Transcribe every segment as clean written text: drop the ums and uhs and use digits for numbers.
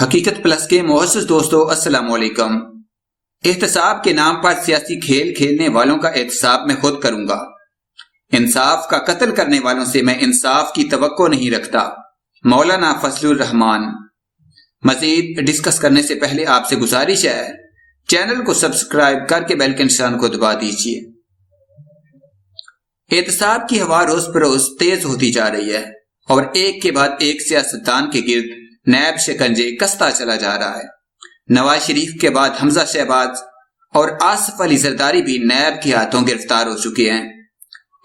حقیقت پلس کے معزز دوستو السلام علیکم۔ احتساب کے نام پر سیاسی کھیل کھیلنے والوں کا احتساب میں خود کروں گا۔ انصاف کا قتل کرنے والوں سے میں انصاف کی توقع نہیں رکھتا۔ مولانا فضل الرحمان۔ مزید ڈسکس کرنے سے پہلے آپ سے گزارش ہے چینل کو سبسکرائب کر کے بیل کے نشان کو دبا دیجیے۔ احتساب کی ہوا روز بروز تیز ہوتی جا رہی ہے اور ایک کے بعد ایک سیاستدان کے گرد نیب شکنجے کستا چلا جا رہا ہے۔ نواز شریف کے بعد حمزہ شہباز اور آصف علی زرداری بھی نیب کے ہاتھوں گرفتار ہو چکے ہیں۔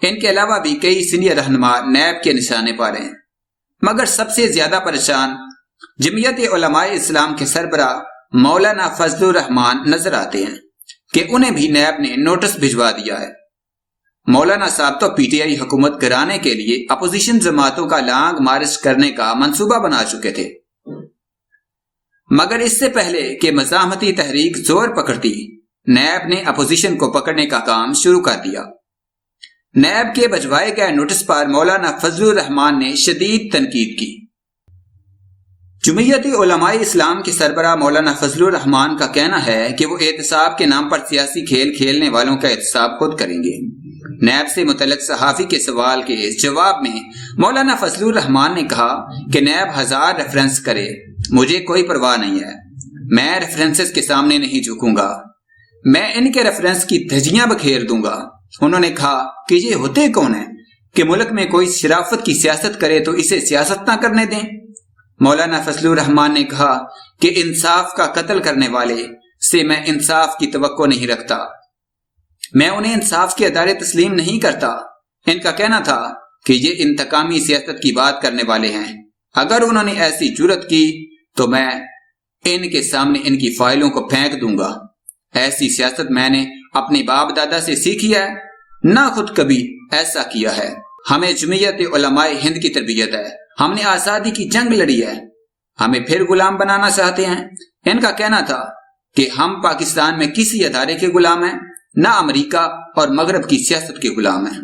ان کے علاوہ بھی کئی سینئر رہنما نیب کے نشانے پر ہیں، مگر سب سے زیادہ پریشان جمعیت علماء اسلام کے سربراہ مولانا فضل الرحمان نظر آتے ہیں کہ انہیں بھی نیب نے نوٹس بھجوا دیا ہے۔ مولانا صاحب تو پی ٹی آئی حکومت گرانے کے لیے اپوزیشن جماعتوں کا لانگ مارچ کرنے کا منصوبہ بنا چکے تھے، مگر اس سے پہلے کہ مزاحمتی تحریک زور پکڑتی، نیب نے اپوزیشن کو پکڑنے کا کام شروع کر دیا۔ نیب کے بھجوائے گئے نوٹس پر مولانا فضل الرحمان نے شدید تنقید کی۔ جمعیت علماء اسلام کے سربراہ مولانا فضل الرحمان کا کہنا ہے کہ وہ احتساب کے نام پر سیاسی کھیل کھیلنے والوں کا احتساب خود کریں گے۔ نیب سے متعلق صحافی کے سوال کے جواب میں مولانا فضل الرحمان نے کہا کہ نیب 1000 ریفرنس کرے، مجھے کوئی پرواہ نہیں ہے، میں ریفرنسز کے سامنے نہیں جھکوں گا، میں ان کے ریفرنس کی دھجیاں بکھیر دوں گا۔ انہوں نے کہا کہ یہ ہوتے کون ہیں کہ ملک میں کوئی شرافت کی سیاست کرے تو اسے سیاست نہ کرنے دیں۔ مولانا فضل الرحمان نے کہا کہ انصاف کا قتل کرنے والے سے میں انصاف کی توقع نہیں رکھتا، میں انہیں انصاف کے ادارے تسلیم نہیں کرتا۔ ان کا کہنا تھا کہ یہ انتقامی سیاست کی بات کرنے والے ہیں، اگر انہوں نے ایسی جرت کی تو میں ان کے سامنے ان کی فائلوں کو پھینک دوں گا۔ ایسی سیاست میں نے اپنے باپ دادا سے سیکھی ہے، نہ خود کبھی ایسا کیا ہے۔ ہمیں جمعیت علماء ہند کی تربیت ہے، ہم نے آزادی کی جنگ لڑی ہے، ہمیں پھر غلام بنانا چاہتے ہیں۔ ان کا کہنا تھا کہ ہم پاکستان میں کسی ادارے کے غلام ہیں، نہ امریکہ اور مغرب کی سیاست کے غلام ہیں۔